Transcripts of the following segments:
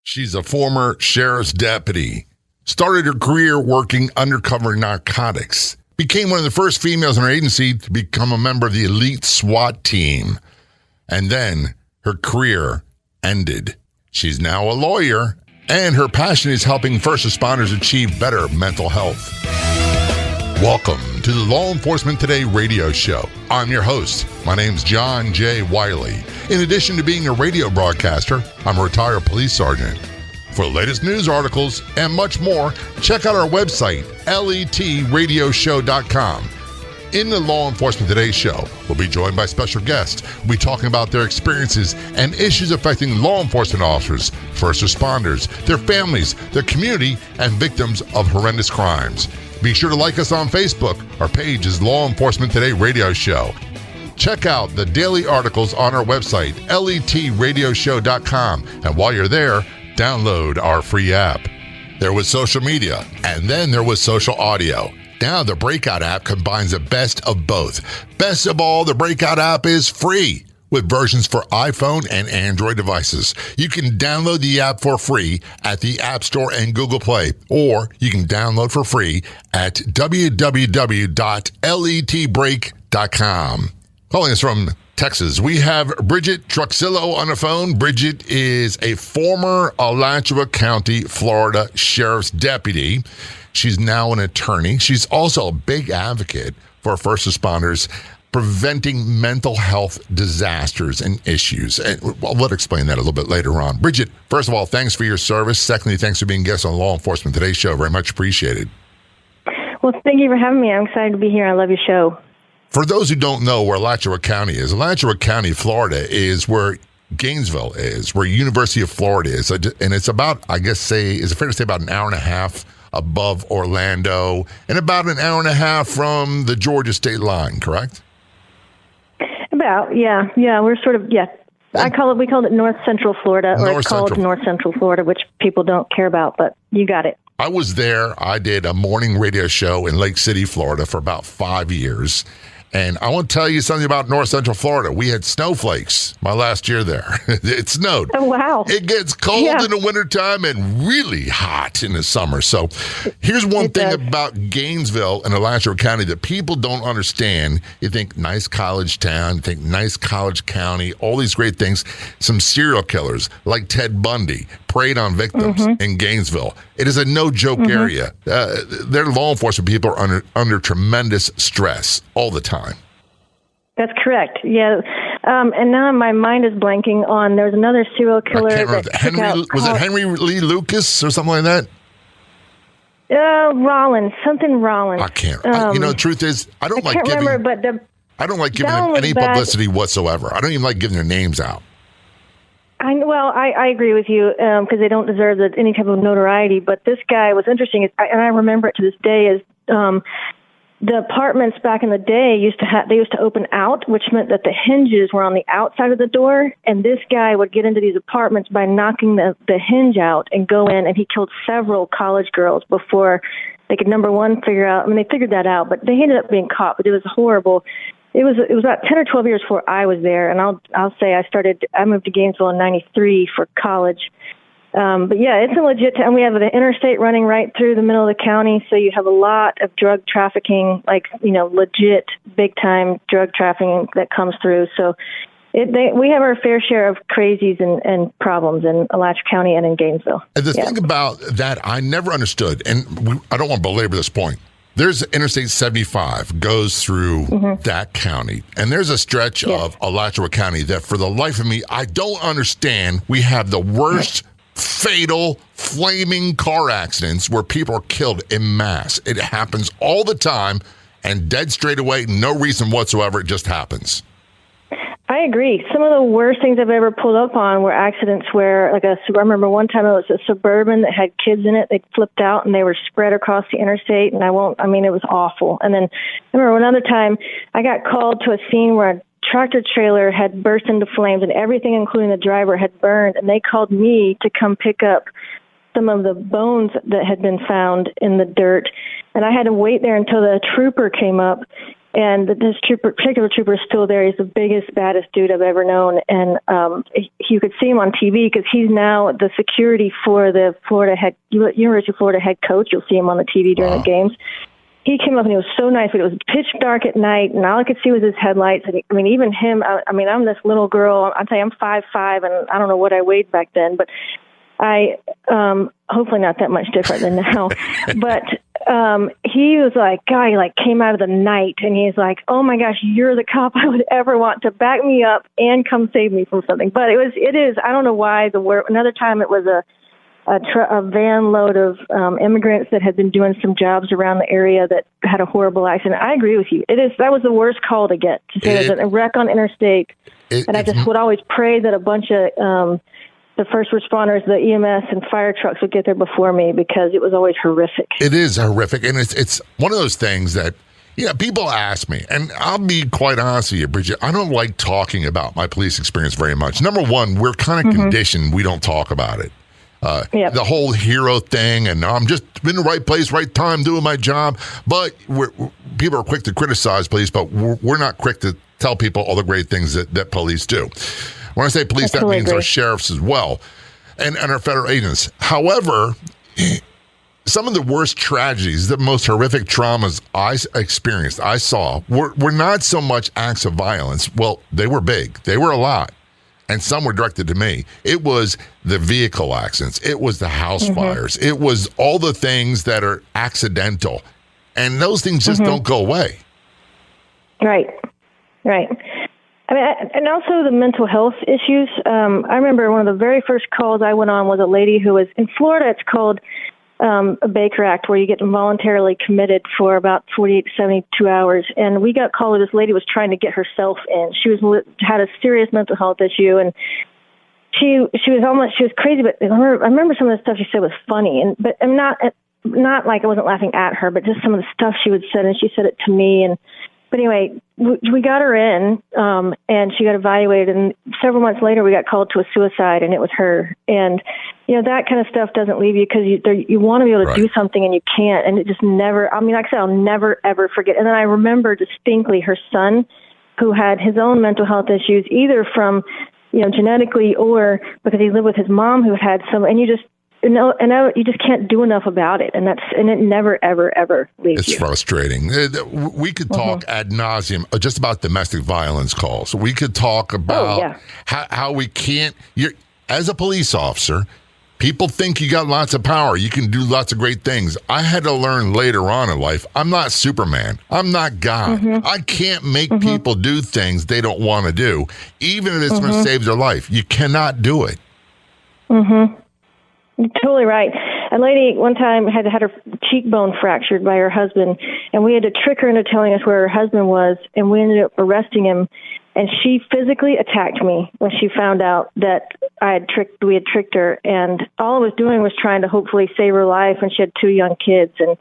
She's a former sheriff's deputy. Started her career working undercover narcotics. Became one of the first females in her agency to become a member of the elite SWAT team. And then her career ended. She's now a lawyer, and her passion is helping first responders achieve better mental health. Welcome to the Law Enforcement Today radio show. I'm your host. My name's John J. Wiley. In addition to being a radio broadcaster, I'm a retired police sergeant. For the latest news articles and much more, check out our website, letradioshow.com. In the Law Enforcement Today show, we'll be joined by special guests. We'll be talking about their experiences and issues affecting law enforcement officers, first responders, their families, their community, and victims of horrendous crimes. Be sure to like us on Facebook. Our page is Law Enforcement Today Radio Show. Check out the daily articles on our website, letradioshow.com. And while you're there, download our free app. There was social media, and then there was social audio. Now the Breakout app combines the best of both. Best of all, the Breakout app is free with versions for iPhone and Android devices. You can download the app for free at the App Store and Google Play, or you can download for free at www.letbreak.com. Calling us from Texas, we have Bridget Truxillo on the phone. Bridget is a former Alachua County, Florida Sheriff's deputy. She's now an attorney. She's also a big advocate for first responders, preventing mental health disasters and issues. And we'll explain that a little bit later on. Bridget, first of all, thanks for your service. Secondly, thanks for being a guest on Law Enforcement Today's show. Very much appreciated. Well, thank you for having me. I'm excited to be here. I love your show. For those who don't know where Alachua County is, Alachua County, Florida is where Gainesville is, where University of Florida is. And it's about, is it fair to say about an hour and a half above Orlando and about an hour and a half from the Georgia state line, correct? About, yeah. We're sort of, yeah. We called it North Central Florida, or it's called North Central Florida, which people don't care about, but you got it. I was there. I did a morning radio show in Lake City, Florida for about 5 years. And I want to tell you something about North Central Florida. We had snowflakes my last year there. It snowed. Oh, wow. It gets cold in the wintertime and really hot in the summer. So here's one thing about Gainesville and Alachua County that people don't understand. You think nice college town, you think nice college county, all these great things. Some serial killers like Ted Bundy preyed on victims in Gainesville. It is a no-joke area. Their law enforcement people are under tremendous stress all the time. That's correct. Yeah. And now my mind is blanking on, there's another serial killer. I can't remember. Was it Henry Lee Lucas or something like that? Rollins. I can't. The truth is, I don't like giving them any publicity whatsoever. I don't even like giving their names out. I agree with you because they don't deserve any type of notoriety. But this guy was interesting, and I remember it to this day. Is the apartments back in the day used to open out, which meant that the hinges were on the outside of the door. And this guy would get into these apartments by knocking the hinge out and go in, and he killed several college girls before they could, number one, figure out. I mean, they figured that out, but they ended up being caught. But it was horrible. It was about 10 or 12 years before I was there, and I'll say I moved to Gainesville in '93 for college. But yeah, it's a legit town. We have the interstate running right through the middle of the county, so you have a lot of drug trafficking, legit big time drug trafficking that comes through. So we have our fair share of crazies and problems in Alachua County and in Gainesville. And the thing about that I never understood, and I don't want to belabor this point. There's Interstate 75 goes through that county, and there's a stretch of Alachua County that for the life of me, I don't understand. We have the worst fatal flaming car accidents where people are killed en masse. It happens all the time and dead straight away, no reason whatsoever. It just happens. I agree. Some of the worst things I've ever pulled up on were accidents where, I remember one time it was a Suburban that had kids in it. They flipped out and they were spread across the interstate, and it was awful. And then I remember another time I got called to a scene where a tractor trailer had burst into flames and everything, including the driver, had burned, and they called me to come pick up some of the bones that had been found in the dirt. And I had to wait there until the trooper came up. And this particular trooper is still there. He's the biggest, baddest dude I've ever known. And you could see him on TV because he's now the security for the University of Florida head coach. You'll see him on the TV during the games. He came up and he was so nice, but it was pitch dark at night, and all I could see was his headlights. And even him, I'm this little girl. I'll tell you, I'm 5'5", and I don't know what I weighed back then, but I hopefully not that much different than now. But he was like, guy, like came out of the night, and he's like, oh my gosh, you're the cop I would ever want to back me up and come save me from something. But it is. I don't know why another time it was a van load of immigrants that had been doing some jobs around the area that had a horrible accident. I agree with you. That was the worst call to get, to say there's a wreck on interstate. And I just would always pray that a bunch of the first responders, the EMS and fire trucks would get there before me, because it was always horrific. It is horrific. And it's one of those things that, people ask me, and I'll be quite honest with you, Bridget, I don't like talking about my police experience very much. Number one, we're kind of conditioned. We don't talk about it. The whole hero thing, and I'm just in the right place, right time, doing my job. But people are quick to criticize police, but we're not quick to tell people all the great things that police do. When I say police, that means our sheriffs as well, and our federal agents. However, some of the worst tragedies, the most horrific traumas I experienced, I saw, were not so much acts of violence. Well, they were big. They were a lot. And some were directed to me. It was the vehicle accidents. It was the house fires. It was all the things that are accidental. And those things just don't go away. Right. I mean, and also the mental health issues. I remember one of the very first calls I went on was a lady who was, in Florida, it's called a Baker Act, where you get involuntarily committed for about 48 to 72 hours. And we got called, this lady was trying to get herself in. She had a serious mental health issue, and she was crazy, but I remember some of the stuff she said was funny. But I'm not like I wasn't laughing at her, but just some of the stuff she would say, and she said it to me. But anyway, we got her in, and she got evaluated, and several months later we got called to a suicide, and it was her. And, that kind of stuff doesn't leave you, because you want to be able to do something and you can't, and it just never, like I said, I'll never, ever forget. And then I remember distinctly her son, who had his own mental health issues, either from, genetically or because he lived with his mom who had some, and you just can't do enough about it, and it never, ever, ever leaves you. It's frustrating. We could talk ad nauseum just about domestic violence calls. We could talk about how we can't. As a police officer, people think you got lots of power. You can do lots of great things. I had to learn later on in life, I'm not Superman. I'm not God. I can't make people do things they don't want to do, even if it's going to save their life. You cannot do it. You're totally right. A lady one time had her cheekbone fractured by her husband, and we had to trick her into telling us where her husband was, and we ended up arresting him. And she physically attacked me when she found out that we had tricked her, and all I was doing was trying to hopefully save her life, and she had 2 young kids. And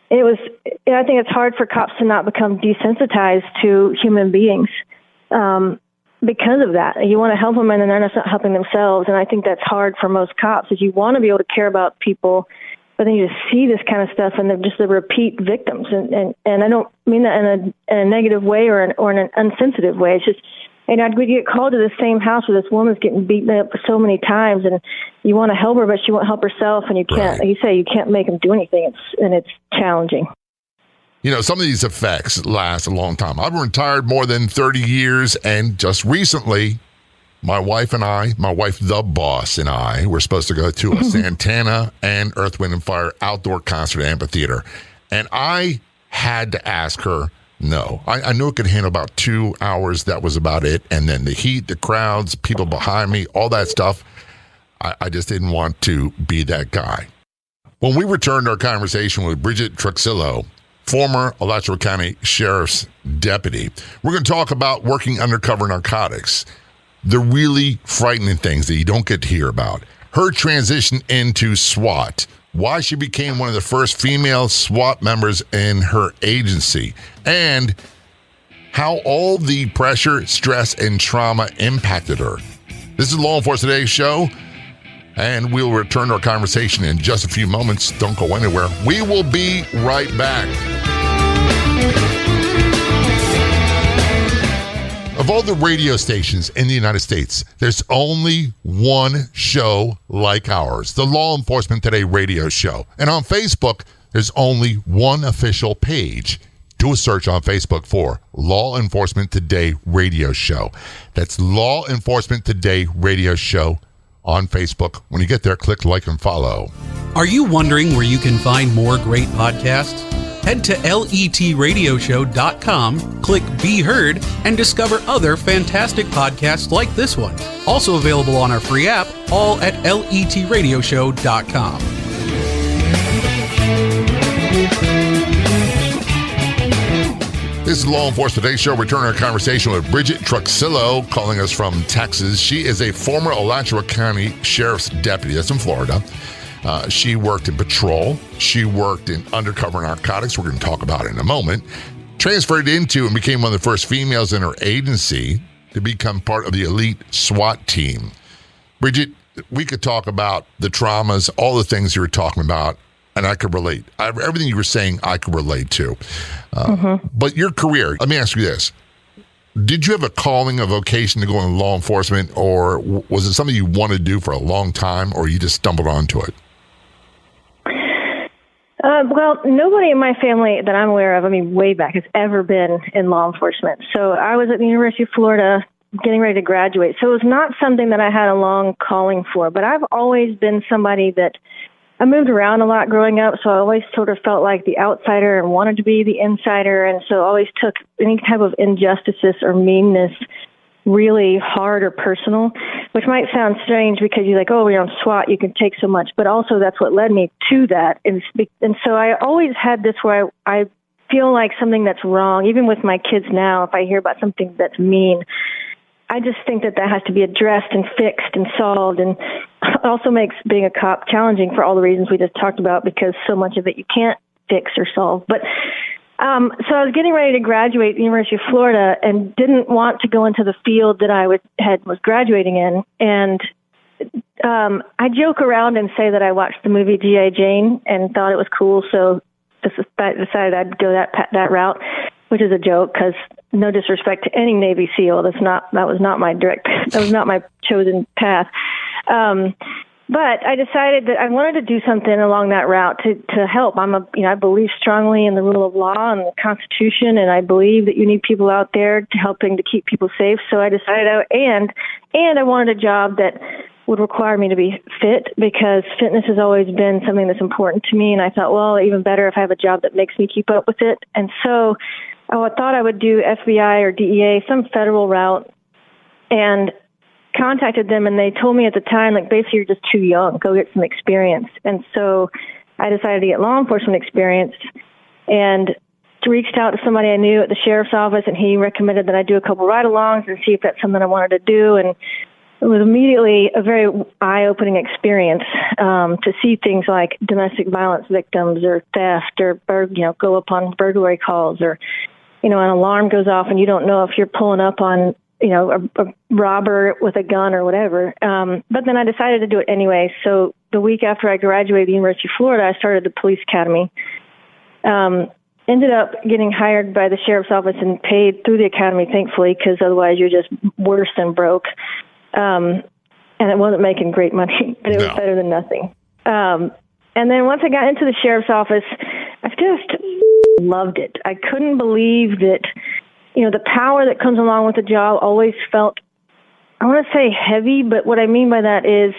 I think it's hard for cops to not become desensitized to human beings. Because of that, you want to help them, and then they're not helping themselves. And I think that's hard for most cops, is you want to be able to care about people, but then you just see this kind of stuff, and they're just the repeat victims. And I don't mean that in a negative way or in an unsensitive way. It's just, we get called to the same house where this woman's getting beaten up so many times, and you want to help her, but she won't help herself, and you can't. Like you say, you can't make them do anything. It's challenging. Some of these effects last a long time. I've been retired more than 30 years, and just recently, my wife, the boss, and I were supposed to go to a Santana and Earth, Wind, and Fire outdoor concert amphitheater. And I had to ask her no. I knew it could handle about 2 hours. That was about it. And then the heat, the crowds, people behind me, all that stuff. I just didn't want to be that guy. When we returned our conversation with Bridget Truxillo, former Alachua County Sheriff's deputy, we're going to talk about working undercover narcotics, the really frightening things that you don't get to hear about, her transition into SWAT, why she became one of the first female SWAT members in her agency, and how all the pressure, stress, and trauma impacted her. This is Law Enforcement Today's show, and we'll return to our conversation in just a few moments. Don't go anywhere. We will be right back. Of all the radio stations in the United States, there's only one show like ours, the Law Enforcement Today radio show. And on Facebook, there's only one official page. Do a search on Facebook for Law Enforcement Today radio show. That's Law Enforcement Today radio show on Facebook. When you get there, click like and follow. Are you wondering where you can find more great podcasts? Head to letradioshow.com, click Be Heard, and discover other fantastic podcasts like this one. Also available on our free app, all at letradioshow.com. This is Law Enforcement Today Show. Returning our conversation with Bridget Truxillo, calling us from Texas. She is a former Alachua County Sheriff's Deputy. That's in Florida. She worked in patrol. She worked in undercover narcotics. We're going to talk about it in a moment. Transferred into and became one of the first females in her agency to become part of the elite SWAT team. Bridget, we could talk about the traumas, all the things you were talking about, and I could relate. Everything you were saying, I could relate to. But your career, let me ask you this. Did you have a calling, a vocation to go into law enforcement, or was it something you wanted to do for a long time, or you just stumbled onto it? Well, nobody in my family that I'm aware of, I mean, way back, has ever been in law enforcement. So I was at the University of Florida getting ready to graduate. So it was not something that I had a long calling for. But I've always been somebody that I moved around a lot growing up, so I always sort of felt like the outsider and wanted to be the insider, and so always took any type of injustices or meanness really hard or personal, which might sound strange because you're like, oh, you're on SWAT, you can take so much, but also that's what led me to that. And so I always had this where I feel like something that's wrong, even with my kids now, if I hear about something that's mean, I just think that has to be addressed and fixed and solved, and also makes being a cop challenging for all the reasons we just talked about, because so much of it you can't fix or solve. But so I was getting ready to graduate at the University of Florida and didn't want to go into the field that I was graduating in. And I joke around and say that I watched the movie G.I. Jane and thought it was cool, so I decided I'd go that route, which is a joke because no disrespect to any Navy SEAL, that was not my chosen path. But I decided that I wanted to do something along that route to help. I believe strongly in the rule of law and the Constitution, and I believe that you need people out there helping to keep people safe. So I decided, and I wanted a job that would require me to be fit, because fitness has always been something that's important to me. And I thought, well, even better if I have a job that makes me keep up with it. And so I thought I would do FBI or DEA, some federal route, and contacted them, and they told me at the time, like, basically, you're just too young, go get some experience. And so I decided to get law enforcement experience and reached out to somebody I knew at the sheriff's office, and he recommended that I do a couple ride-alongs and see if that's something I wanted to do. And it was immediately a very eye-opening experience to see things like domestic violence victims or theft, or go upon burglary calls, or an alarm goes off and you don't know if you're pulling up on a robber with a gun or whatever. But then I decided to do it anyway. So the week after I graduated the University of Florida, I started the police academy. Ended up getting hired by the sheriff's office and paid through the academy, thankfully, because otherwise you're just worse than broke. And it wasn't making great money, but it was better than nothing. And then once I got into the sheriff's office, I just loved it. I couldn't believe that, the power that comes along with the job always felt, I want to say heavy, but what I mean by that is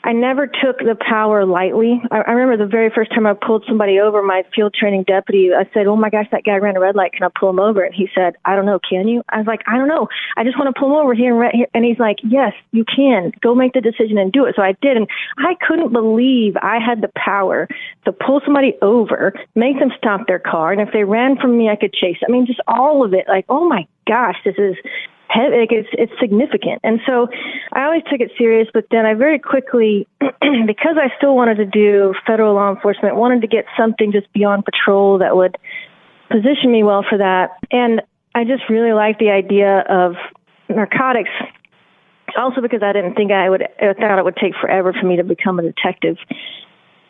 I never took the power lightly. I remember the very first time I pulled somebody over, my field training deputy, I said, oh my gosh, that guy ran a red light. Can I pull him over? And he said, I don't know. Can you? I was like, I don't know. I just want to pull him over here. And he's like, yes, you can. Go make the decision and do it. So I did. And I couldn't believe I had the power to pull somebody over, make them stop their car. And if they ran from me, I could chase. I mean, just all of it. Like, oh my gosh, this is it's significant. And so I always took it serious, but then I very quickly, because I still wanted to do federal law enforcement, wanted to get something just beyond patrol that would position me well for that. And I just really liked the idea of narcotics, also because I didn't think I thought it would take forever for me to become a detective.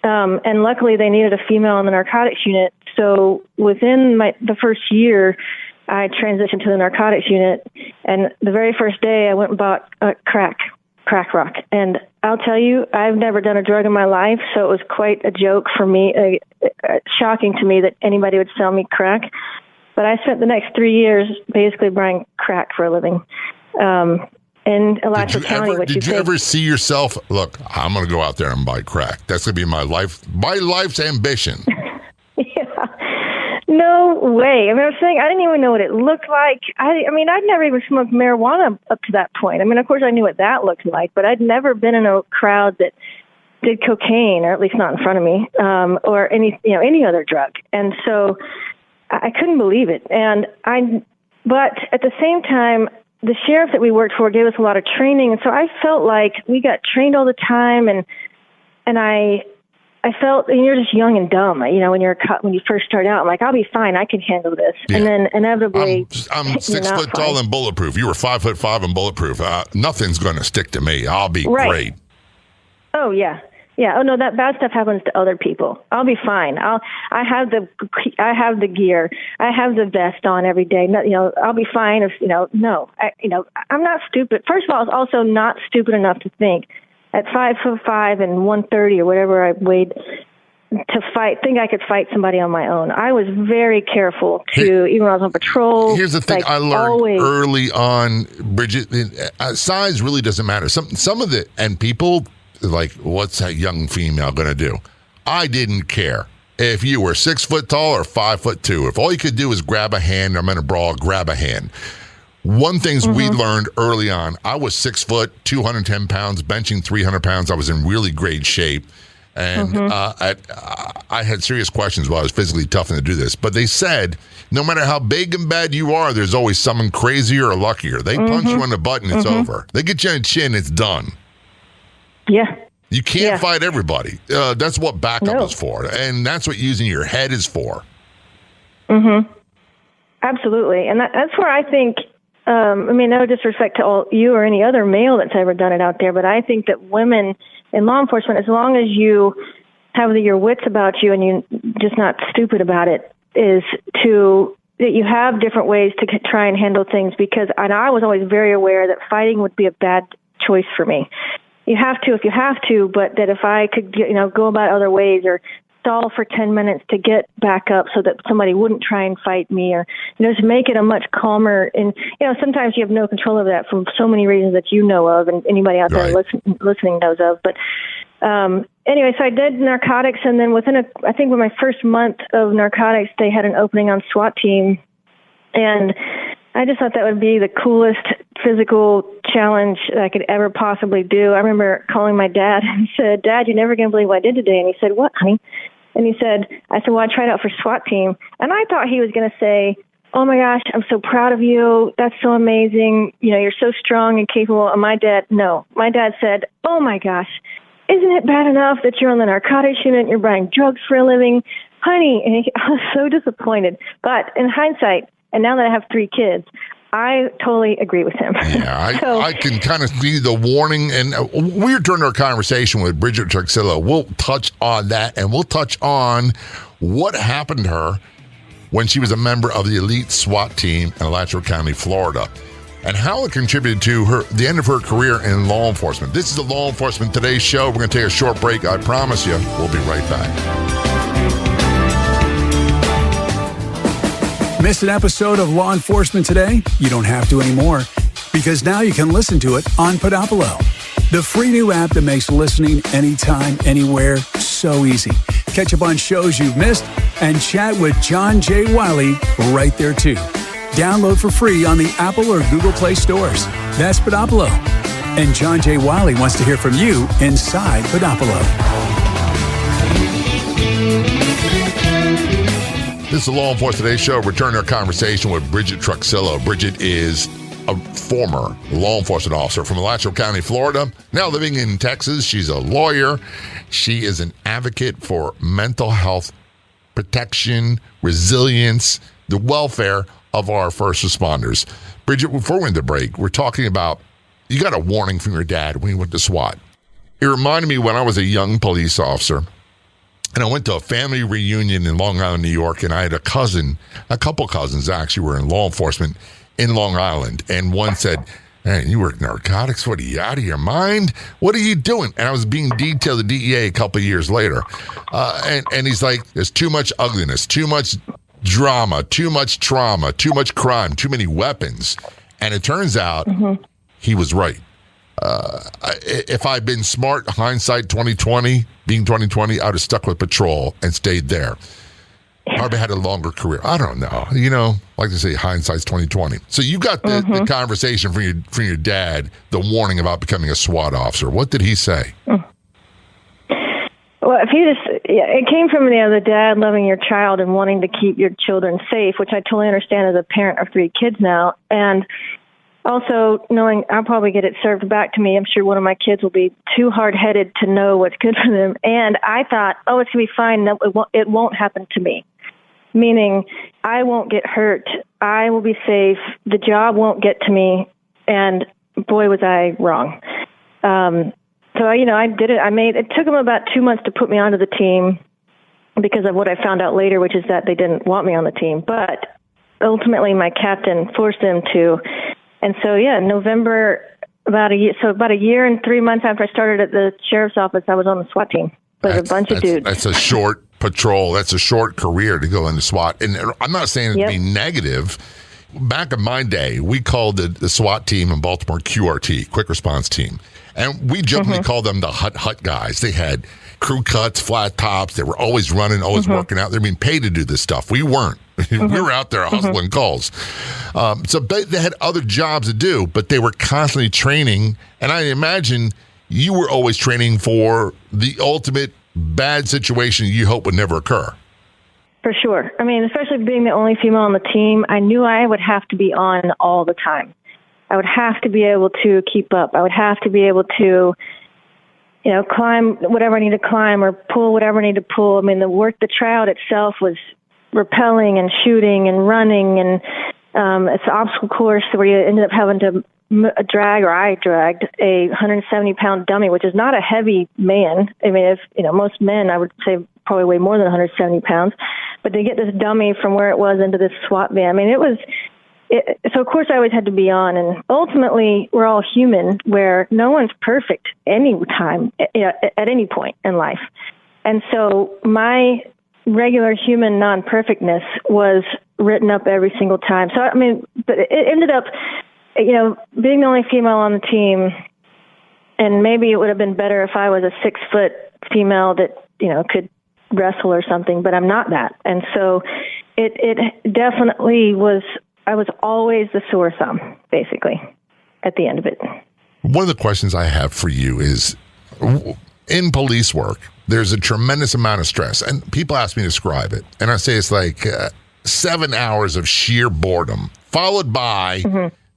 And luckily they needed a female in the narcotics unit. So within the first year, I transitioned to the narcotics unit, and the very first day I went and bought crack rock. And I'll tell you, I've never done a drug in my life, so it was quite a joke for me, shocking to me that anybody would sell me crack. But I spent the next 3 years basically buying crack for a living. In Alachua County, did you ever see yourself, look, I'm going to go out there and buy crack. That's going to be my life's ambition. No way. I mean, I was saying I didn't even know what it looked like. I mean, I'd never even smoked marijuana up to that point. I mean, of course, I knew what that looked like, but I'd never been in a crowd that did cocaine, or at least not in front of me, or any other drug. And so I couldn't believe it. But at the same time, the sheriff that we worked for gave us a lot of training, and so I felt like we got trained all the time, and I felt, and you're just young and dumb, when you first start out, I'm like, I'll be fine, I can handle this. Yeah. And then inevitably, I'm 6 foot tall and bulletproof. You were 5'5" and bulletproof. Nothing's going to stick to me. I'll be great. Oh yeah. Yeah. Oh no, that bad stuff happens to other people. I'll be fine. I have the gear. I have the vest on every day. I'll be fine if I'm not stupid. First of all, I was also not stupid enough to think at 5'5" and 130 or whatever I weighed to think I could fight somebody on my own. I was very careful even when I was on patrol. Here's the thing I learned early on, Bridget, size really doesn't matter. Some of the, and people like, what's that young female going to do? I didn't care if you were 6 foot tall or 5'2". If all you could do is grab a hand, I'm in a brawl, grab a hand. One things we learned early on, I was 6 foot, 210 pounds, benching 300 pounds. I was in really great shape. And I had serious questions while I was physically tough enough to do this. But they said, no matter how big and bad you are, there's always someone crazier or luckier. They punch you on the butt and it's over. They get you on the chin, it's done. Yeah. You can't fight everybody. That's what backup is for. And that's what using your head is for. Absolutely. And that's where I think, no disrespect to all you or any other male that's ever done it out there, but I think that women in law enforcement, as long as you have your wits about you and you're just not stupid about it, that you have different ways to try and handle things, because I was always very aware that fighting would be a bad choice for me. You have to if you have to, but that if I could go about other ways or stall for 10 minutes to get back up so that somebody wouldn't try and fight me, or to make it a much calmer. And sometimes you have no control over that from so many reasons that you know of and anybody out there listening knows of. But anyway, so I did narcotics, and then with my first month of narcotics, they had an opening on SWAT team, and I just thought that would be the coolest physical challenge that I could ever possibly do. I remember calling my dad and said, "Dad, you're never going to believe what I did today." And he said, "What, honey?" And I said, "Well, I tried out for SWAT team." And I thought he was going to say, "Oh my gosh, I'm so proud of you. That's so amazing. You're so strong and capable." And my dad said, "Oh my gosh, isn't it bad enough that you're on the narcotics unit and you're buying drugs for a living? Honey," and I was so disappointed. But in hindsight, and now that I have 3 kids, I totally agree with him. Yeah, I can kind of see the warning. And we're during our conversation with Bridget Truxillo. We'll touch on that, and we'll touch on what happened to her when she was a member of the elite SWAT team in Alachua County, Florida, and how it contributed to the end of her career in law enforcement. This is the Law Enforcement Today show. We're going to take a short break. I promise you, we'll be right back. Missed an episode of Law Enforcement Today? You don't have to anymore, because now you can listen to it on Podopolo, the free new app that makes listening anytime, anywhere so easy. Catch up on shows you've missed and chat with John J. Wiley right there too. Download for free on the Apple or Google Play stores. That's Podopolo. And John J. Wiley wants to hear from you inside Podopolo. This is the Law Enforcement Today show. Returning our conversation with Bridget Truxillo. Bridget is a former law enforcement officer from Alachua County, Florida, now living in Texas. She's a lawyer. She is an advocate for mental health protection, resilience, the welfare of our first responders. Bridget, before we went to break, we're talking about, you got a warning from your dad when you went to SWAT. It reminded me when I was a young police officer, And I went to a family reunion in Long Island, New York, and I had a couple cousins actually were in law enforcement in Long Island. And one said, "Hey, you work narcotics? What, are you out of your mind? What are you doing?" And I was being detailed to DEA a couple of years later. And he's like, "There's too much ugliness, too much drama, too much trauma, too much crime, too many weapons." And it turns out he was right. If I'd been smart, hindsight 2020, being 2020, I'd have stuck with patrol and stayed there. Probably had a longer career. I don't know. You know, like they say, hindsight's 2020. So you got the conversation from your dad, the warning about becoming a SWAT officer. What did he say? Well, it came from the dad loving your child and wanting to keep your children safe, which I totally understand as a parent of 3 kids now. And also knowing I'll probably get it served back to me. I'm sure one of my kids will be too hard-headed to know what's good for them. And I thought, it's going to be fine. It won't happen to me. Meaning I won't get hurt. I will be safe. The job won't get to me. And boy, was I wrong. So, I did it. It took them about 2 months to put me onto the team because of what I found out later, which is that they didn't want me on the team. But ultimately my captain forced them to. And so, November, about a year and 3 months after I started at the sheriff's office, I was on the SWAT team with a bunch of dudes. That's a short patrol. That's a short career to go into SWAT. And I'm not saying it to be negative. Back in my day, we called the SWAT team in Baltimore QRT, Quick Response Team. And we jokingly called them the hut guys. They had crew cuts, flat tops. They were always running, always working out. They're being paid to do this stuff. We weren't. We were out there hustling calls. So they had other jobs to do, but they were constantly training. And I imagine you were always training for the ultimate bad situation you hope would never occur. For sure. Especially being the only female on the team, I knew I would have to be on all the time. I would have to be able to keep up. I would have to be able to, climb whatever I need to climb or pull whatever I need to pull. The tryout itself was rappelling and shooting and running, and it's an obstacle course where you ended up having to I dragged a 170-pound dummy, which is not a heavy man. Most men, I would say, probably weigh more than 170 pounds. But to get this dummy from where it was into this SWAT van, so of course I always had to be on. And ultimately, we're all human, where no one's perfect any time, at any point in life. And so my regular human non-perfectness was written up every single time. So, but it ended up, being the only female on the team, and maybe it would have been better if I was a 6-foot female that, could wrestle or something, but I'm not that. And so it definitely was, I was always the sore thumb, basically, at the end of it. One of the questions I have for you is, in police work, there's a tremendous amount of stress, and people ask me to describe it, and I say it's like 7 hours of sheer boredom, followed by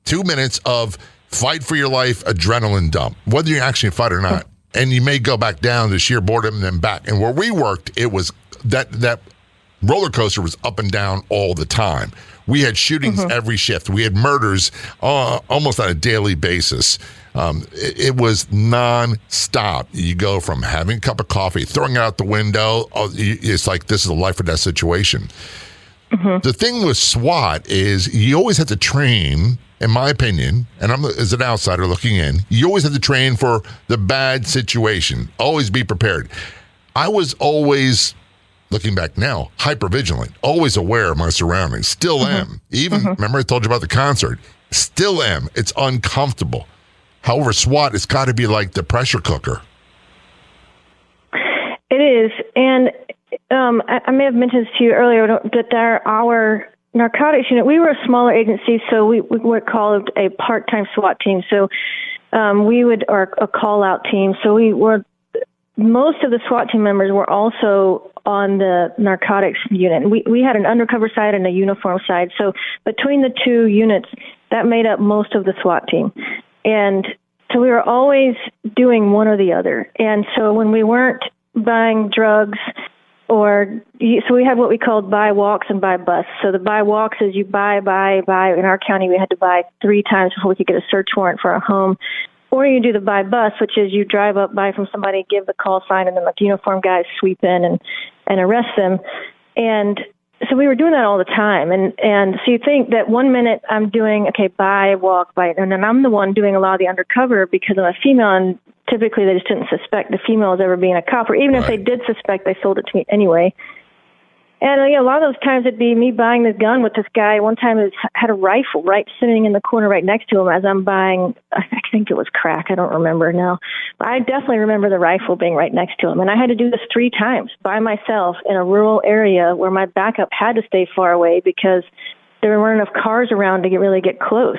2 minutes of fight for your life adrenaline dump, whether you actually fight or not. And you may go back down to sheer boredom and then back. And where we worked, it was that roller coaster was up and down all the time. We had shootings every shift. We had murders almost on a daily basis. It was nonstop. You go from having a cup of coffee, throwing it out the window. It's like this is a life or death situation. The thing with SWAT is you always have to train, in my opinion, and I'm as an outsider looking in, you always have to train for the bad situation. Always be prepared. I was always, looking back now, hypervigilant, always aware of my surroundings. Still am. Even, remember I told you about the concert? Still am. It's uncomfortable. However, SWAT, it's got to be like the pressure cooker. It is. And I may have mentioned this to you earlier, that our narcotics unit, we were a smaller agency, so we were called a part-time SWAT team. So or a call-out team. So most of the SWAT team members were also on the narcotics unit. We had an undercover side and a uniform side. So between the two units, that made up most of the SWAT team. And so we were always doing one or the other. And so when we weren't buying drugs, so we had what we called buy walks and buy busts. So the buy walks is you buy. In our county, we had to buy 3 times before we could get a search warrant for our home. or you do the by bus, which is you drive up by from somebody, give the call sign, and then like uniformed guys sweep in and arrest them. And so we were doing that all the time. And so you think that 1 minute I'm doing, okay, by, walk, by, and then I'm the one doing a lot of the undercover because I'm a female, and typically they just didn't suspect the female as ever being a cop, or even if they did suspect, they sold it to me anyway. And a lot of those times it'd be me buying this gun with this guy. One time it had a rifle right sitting in the corner right next to him as I'm buying, I think it was crack. I don't remember now. But I definitely remember the rifle being right next to him. And I had to do this 3 times by myself in a rural area where my backup had to stay far away because there weren't enough cars around to really get close.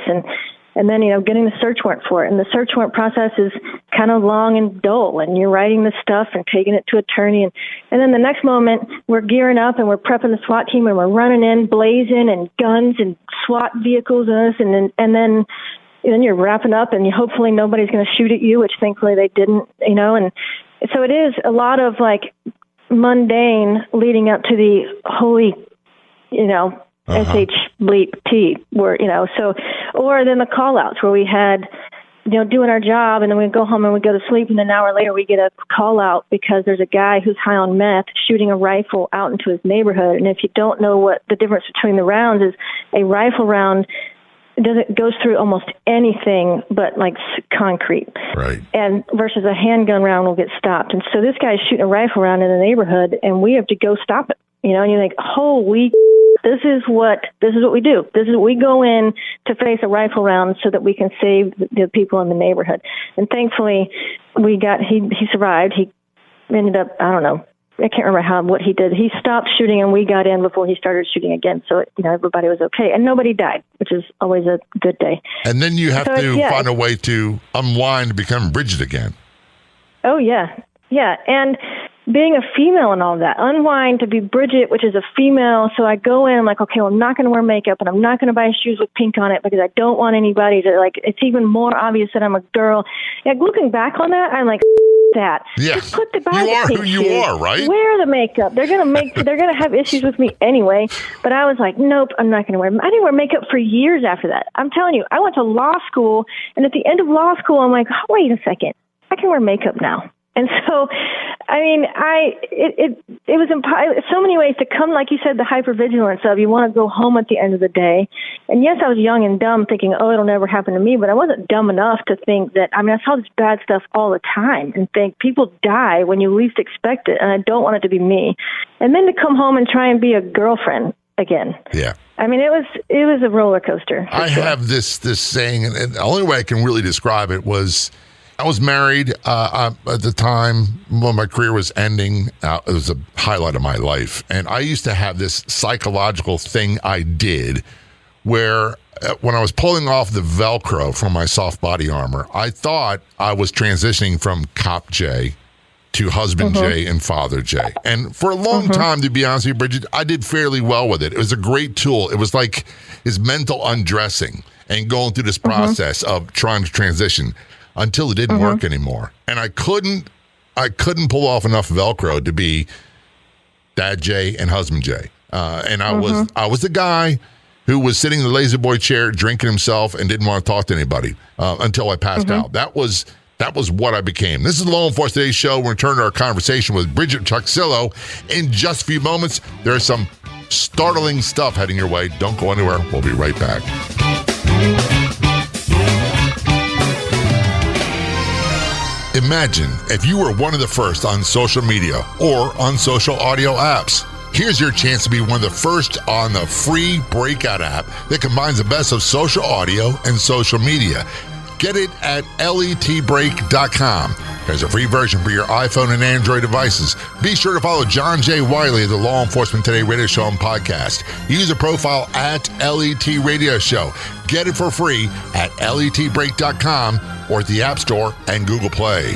And then, getting the search warrant for it. And the search warrant process is kind of long and dull. And you're writing the stuff and taking it to attorney. And then the next moment, we're gearing up and we're prepping the SWAT team and we're running in, blazing, and guns and SWAT vehicles and this. And then you're wrapping up and hopefully nobody's going to shoot at you, which thankfully they didn't, And so it is a lot of like mundane leading up to the holy, SH bleep T, where, or then the call outs where we had, doing our job and then we'd go home and we'd go to sleep and then an hour later we get a call out because there's a guy who's high on meth shooting a rifle out into his neighborhood. And if you don't know what the difference between the rounds is, a rifle round goes through almost anything but like concrete. Right. And versus a handgun round will get stopped. And so this guy's shooting a rifle round in the neighborhood and we have to go stop it. And you think, holy, this is what we do. This is what we go in to face a rifle round so that we can save the people in the neighborhood. And thankfully, he survived. He ended up, I don't know, I can't remember what he did. He stopped shooting and we got in before he started shooting again. So, everybody was okay. And nobody died, which is always a good day. And then you have to find a way to unwind to become Bridget again. Oh, yeah. Yeah. And being a female and all that, unwind to be Bridget, which is a female. So I go in, I'm like, okay, well, I'm not going to wear makeup and I'm not going to buy shoes with pink on it because I don't want anybody to it's even more obvious that I'm a girl. Like looking back on that, I'm like, that. Yeah. Just put the you are who you are, right? Wear the makeup. They're going to have issues with me anyway. But I was like, nope, I'm not going to wear. I didn't wear makeup for years after that. I'm telling you, I went to law school and at the end of law school, I'm like, oh, wait a second, I can wear makeup now. And so, I mean, it was so many ways to come, like you said, the hypervigilance of you want to go home at the end of the day. And yes, I was young and dumb thinking, oh, it'll never happen to me. But I wasn't dumb enough to think that, I saw this bad stuff all the time and think people die when you least expect it. And I don't want it to be me. And then to come home and try and be a girlfriend again. Yeah. It was a roller coaster. I have this saying, and the only way I can really describe it was, I was married at the time when my career was ending. It was a highlight of my life. And I used to have this psychological thing I did where when I was pulling off the Velcro from my soft body armor, I thought I was transitioning from Cop J to Husband J and Father J. And for a long time, to be honest with you, Bridget, I did fairly well with it. It was a great tool. It was like his mental undressing and going through this process of trying to transition. Until it didn't work anymore. And I couldn't pull off enough Velcro to be Dad J and Husband J. And I was the guy who was sitting in the lazy boy chair drinking himself and didn't want to talk to anybody until I passed out. That was what I became. This is Law Enforcement Today's show. We'll return to our conversation with Bridget Truxillo in just a few moments. There's some startling stuff heading your way. Don't go anywhere. We'll be right back. Imagine if you were one of the first on social media or on social audio apps. Here's your chance to be one of the first on the free Breakout app that combines the best of social audio and social media. Get it at letbreak.com. There's a free version for your iPhone and Android devices. Be sure to follow John J. Wiley of the Law Enforcement Today radio show and podcast. Use a profile at LET Radio Show. Get it for free at letbreak.com or at the App Store and Google Play.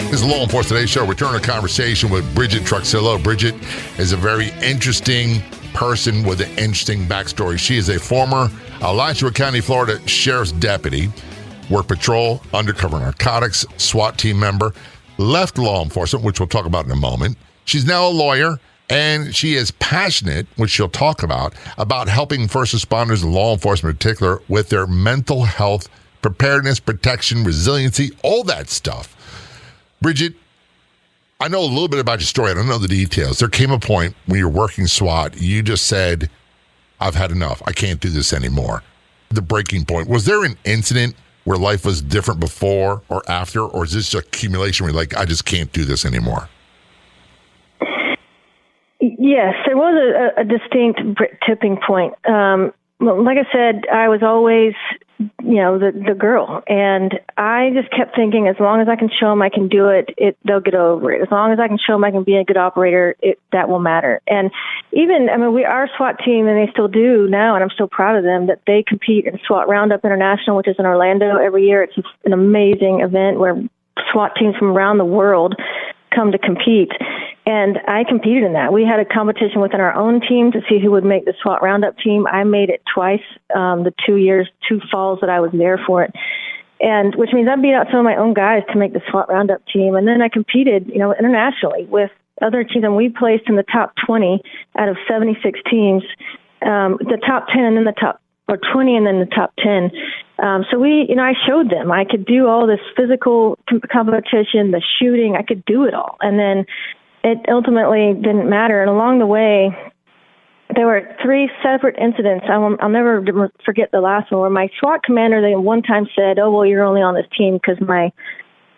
This is the Law Enforcement Today show. Return to conversation with Bridget Truxillo. Bridget is a very interesting person with an interesting backstory. She is a former Alachua County, Florida Sheriff's Deputy, worked patrol, undercover narcotics, SWAT team member, left law enforcement, which we'll talk about in a moment. She's now a lawyer And she is passionate, which she'll talk about helping first responders and law enforcement in particular with their mental health, preparedness, protection, resiliency, all that stuff. Bridget, I know a little bit about your story. I don't know the details. There came a point when you're working SWAT, you just said, I've had enough. I can't do this anymore. The breaking point. Was there an incident where life was different before or after, or is this accumulation where you're like, I just can't do this anymore? Yes, there was a distinct tipping point. Like I said, I was always, the girl. And I just kept thinking, as long as I can show them I can do it, they'll get over it. As long as I can show them I can be a good operator, that will matter. And even, our SWAT team, and they still do now, and I'm still proud of them, that they compete in SWAT Round-up International, which is in Orlando every year. It's an amazing event where SWAT teams from around the world come to compete. And I competed in that. We had a competition within our own team to see who would make the SWAT Roundup team. I made it twice, the 2 falls that I was there for it. And which means I beat out some of my own guys to make the SWAT Roundup team. And then I competed, internationally with other teams. And we placed in the top 20 out of 76 teams, the top 10 and then the top, or 20 and then the top 10. So I showed them I could do all this physical competition, the shooting, I could do it all. And then it ultimately didn't matter. And along the way, there were 3 separate incidents. I'll never forget the last one where my SWAT commander, they one time said, "Oh, well, you're only on this team because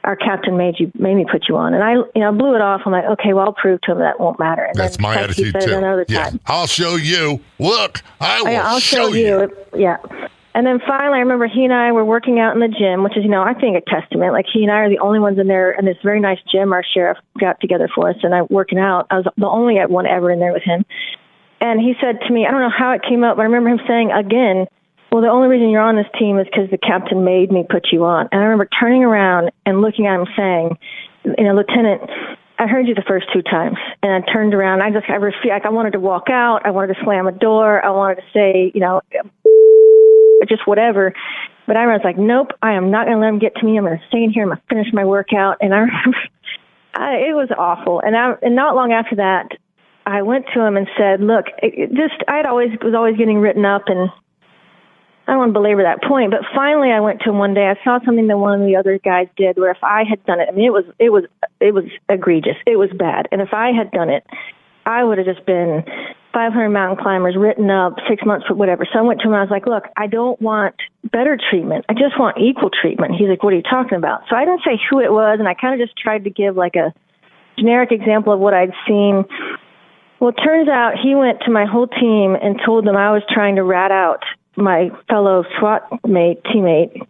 our captain made me put you on." And I blew it off. I'm like, okay, well, I'll prove to him that won't matter. And that's my attitude too. Yeah. I'll show you. Look, I'll show you. Yeah. And then finally, I remember he and I were working out in the gym, which is, I think a testament. Like, he and I are the only ones in there in this very nice gym our sheriff got together for us, and I'm working out. I was the only one ever in there with him. And he said to me, I don't know how it came up, but I remember him saying again, "Well, the only reason you're on this team is because the captain made me put you on." And I remember turning around and looking at him saying, "Lieutenant, I heard you the first 2 times." And I turned around. I wanted to walk out. I wanted to slam a door. I wanted to say, just whatever. But I was like, nope, I am not going to let him get to me. I'm going to stay in here. I'm going to finish my workout. And I remember it was awful. And not long after that, I went to him and said, look, was always getting written up, and I don't want to belabor that point, but finally I went to him one day. I saw something that one of the other guys did where if I had done it, it was egregious. It was bad. And if I had done it, I would have just been 500 mountain climbers, written up, 6 months, for whatever. So I went to him and I was like, look, I don't want better treatment. I just want equal treatment. He's like, what are you talking about? So I didn't say who it was, and I kind of just tried to give like a generic example of what I'd seen. Well, it turns out he went to my whole team and told them I was trying to rat out my fellow SWAT teammate,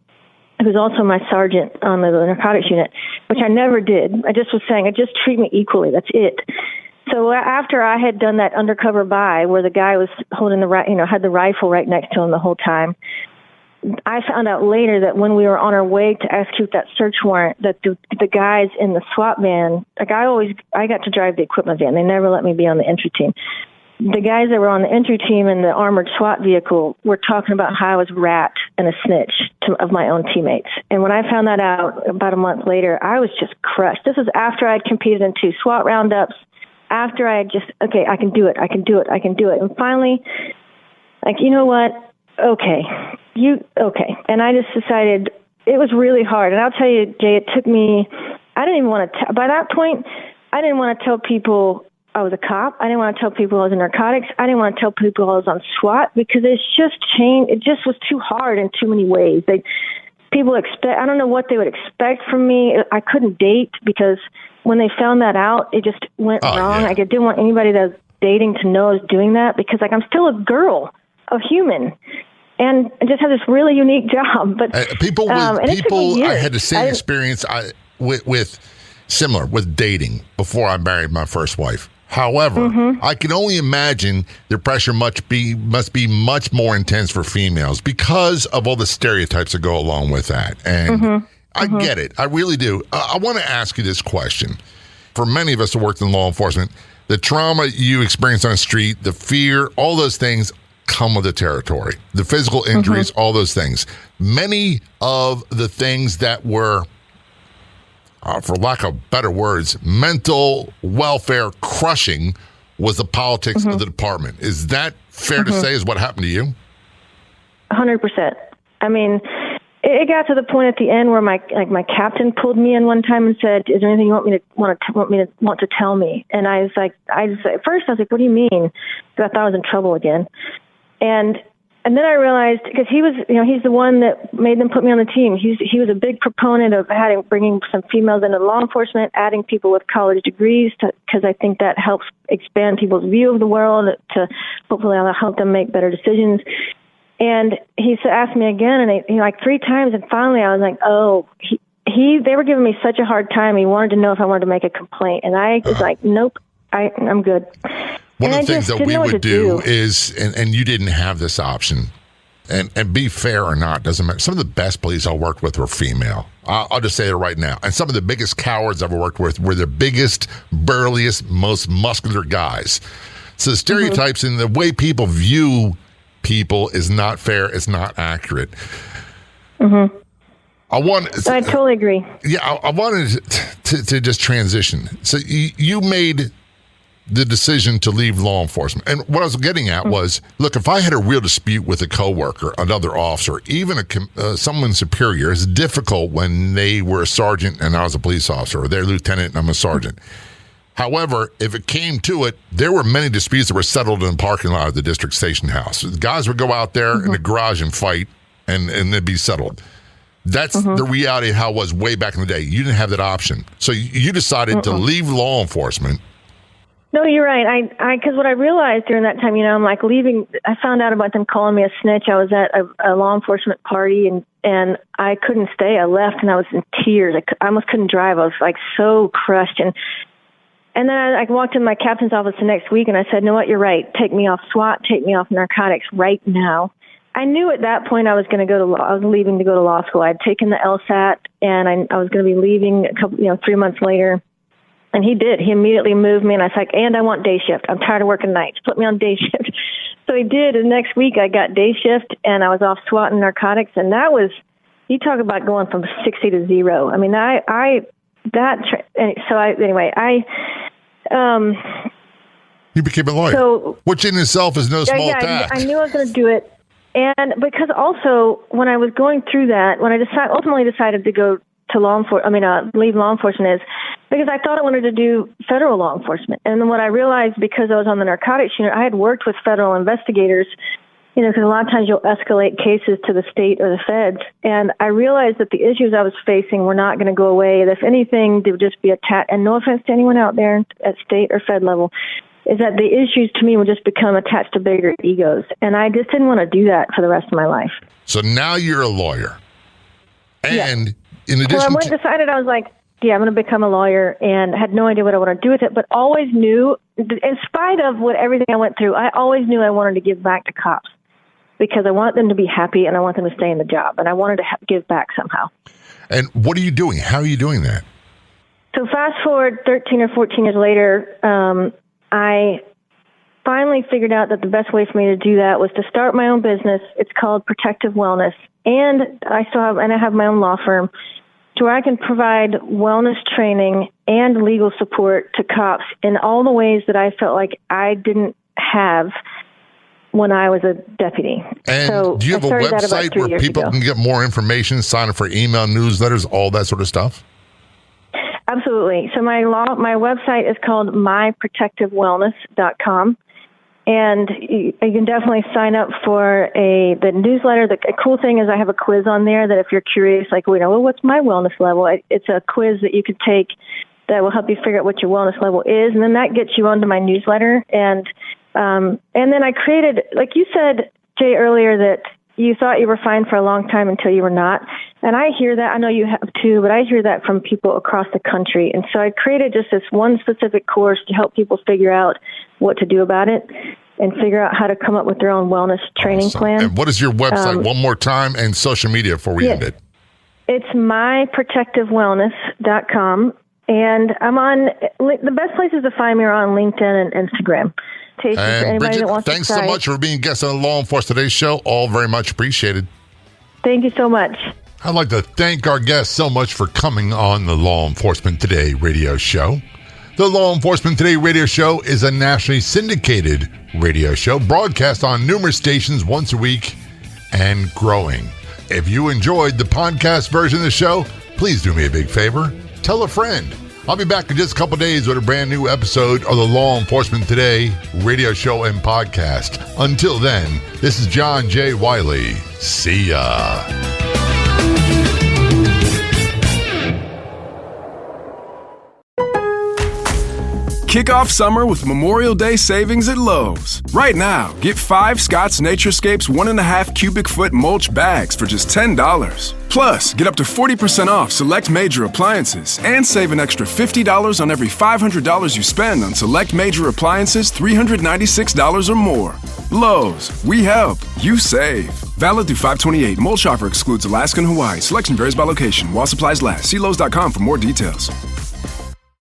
who's also my sergeant on the narcotics unit, which I never did. I just was saying, just treat me equally. That's it. So after I had done that undercover buy where the guy was holding had the rifle right next to him the whole time, I found out later that when we were on our way to execute that search warrant, that the guys in the SWAT van, I got to drive the equipment van. They never let me be on the entry team. The guys that were on the entry team in the armored SWAT vehicle were talking about how I was a rat and a snitch of my own teammates. And when I found that out about a month later, I was just crushed. This is after I'd competed in 2 SWAT roundups, after I had I can do it. And finally, like, you know what? Okay. And I just decided it was really hard. And I'll tell you, Jay, it took me, I didn't even want to, by that point, I didn't want to tell people I was a cop. I didn't want to tell people I was in narcotics. I didn't want to tell people I was on SWAT because it's just changed. It just was too hard in too many ways. People expect, I don't know what they would expect from me. I couldn't date because when they found that out, it just went wrong. Yeah. I didn't want anybody that was dating to know I was doing that because I'm still a girl, a human. And I just have this really unique job. But I had the same experience with dating before I married my first wife. However, I can only imagine the pressure must be much more intense for females because of all the stereotypes that go along with that. And I get it. I really do. I want to ask you this question. For many of us who worked in law enforcement, the trauma you experienced on the street, the fear, all those things come with the territory. The physical injuries, all those things. Many of the things that were, for lack of better words, mental welfare crushing was the politics of the department. Is that fair to say is what happened to you? 100%. I mean, it got to the point at the end where my captain pulled me in one time and said, "Is there anything you want to tell me?" And I was like, at first I was like, "What do you mean?" Because I thought I was in trouble again. And then I realized, because he was, he's the one that made them put me on the team. He was a big proponent of bringing some females into law enforcement, adding people with college degrees, because I think that helps expand people's view of the world to hopefully help them make better decisions. And he asked me again, and like 3 times, and finally I was like, oh, they were giving me such a hard time. He wanted to know if I wanted to make a complaint, and I was like, nope, I'm good. One of the things that we would do is, and you didn't have this option, and be fair or not, doesn't matter. Some of the best police I worked with were female. I'll just say it right now. And some of the biggest cowards I've ever worked with were the biggest, burliest, most muscular guys. So the stereotypes and the way people view people is not fair. It's not accurate. I totally agree. Yeah, I wanted to just transition. So you made the decision to leave law enforcement. And what I was getting at was, look, if I had a real dispute with a coworker, another officer, even someone superior, it's difficult when they were a sergeant and I was a police officer, or they're lieutenant and I'm a sergeant. However, if it came to it, there were many disputes that were settled in the parking lot of the district station house. The guys would go out there in the garage and fight, and they'd be settled. That's the reality of how it was way back in the day. You didn't have that option. So you decided to leave law enforcement. No, you're right. Because what I realized during that time, I'm like leaving. I found out about them calling me a snitch. I was at a law enforcement party, and I couldn't stay. I left, and I was in tears. I almost couldn't drive. I was like so crushed. And then I walked in my captain's office the next week, and I said, "You know what? You're right. Take me off SWAT. Take me off narcotics right now." I knew at that point I was going to go to law. I was leaving to go to law school. I'd taken the LSAT, and I was going to be leaving 3 months later. And he did. He immediately moved me, and I was like, "And I want day shift. I'm tired of working nights. Put me on day shift." So he did. And next week I got day shift, and I was off SWAT and narcotics, and that was, you talk about going from 60 to 0. I mean, You became a lawyer, which in itself is no small task. I knew I was going to do it. And because also when I was going through that, when I ultimately decided to go to leave law enforcement, is because I thought I wanted to do federal law enforcement. And then what I realized, because I was on the narcotics unit, I had worked with federal investigators, because a lot of times you'll escalate cases to the state or the feds. And I realized that the issues I was facing were not going to go away. If anything, they would just be attached. And no offense to anyone out there at state or fed level, is that the issues to me would just become attached to bigger egos. And I just didn't want to do that for the rest of my life. So now you're a lawyer. And in addition decided, I was like, I'm going to become a lawyer, and had no idea what I want to do with it, but always knew, in spite of everything I went through, I always knew I wanted to give back to cops, because I want them to be happy and I want them to stay in the job, and I wanted to give back somehow. And what are you doing? How are you doing that? So fast forward 13 or 14 years later, I finally figured out that the best way for me to do that was to start my own business. It's called Protective Wellness, and I have my own law firm, to where I can provide wellness training and legal support to cops in all the ways that I felt like I didn't have when I was a deputy. And so do you have a website where people can get more information, sign up for email newsletters, all that sort of stuff? Absolutely. So my website is called myprotectivewellness.com. And you can definitely sign up for the newsletter. The cool thing is I have a quiz on there that if you're curious, what's my wellness level? It's a quiz that you can take that will help you figure out what your wellness level is. And then that gets you onto my newsletter. And then I created, like you said, Jay, earlier, that you thought you were fine for a long time until you were not. And I hear that. I know you have too, but I hear that from people across the country. And so I created just this one specific course to help people figure out what to do about it and figure out how to come up with their own wellness training plan. And what is your website one more time, and social media before we end it? It's myprotectivewellness.com. And I'm on, the best places to find me are on LinkedIn and Instagram. And Bridget, thanks so much for being a guest on Law Enforcement Today's show. All very much appreciated. Thank you so much. I'd like to thank our guests so much for coming on the Law Enforcement Today radio show. The Law Enforcement Today radio show is a nationally syndicated radio show broadcast on numerous stations once a week and growing. If you enjoyed the podcast version of the show, please do me a big favor. Tell a friend. I'll be back in just a couple days with a brand new episode of the Law Enforcement Today radio show and podcast. Until then, this is John J. Wiley. See ya. Kick off summer with Memorial Day savings at Lowe's. Right now, get 5 Scott's Naturescapes 1.5 cubic foot mulch bags for just $10. Plus, get up to 40% off select major appliances and save an extra $50 on every $500 you spend on select major appliances $396 or more. Lowe's, we help, you save. Valid through 5/28. Mulch offer excludes Alaska and Hawaii. Selection varies by location. While supplies last. See Lowe's.com for more details.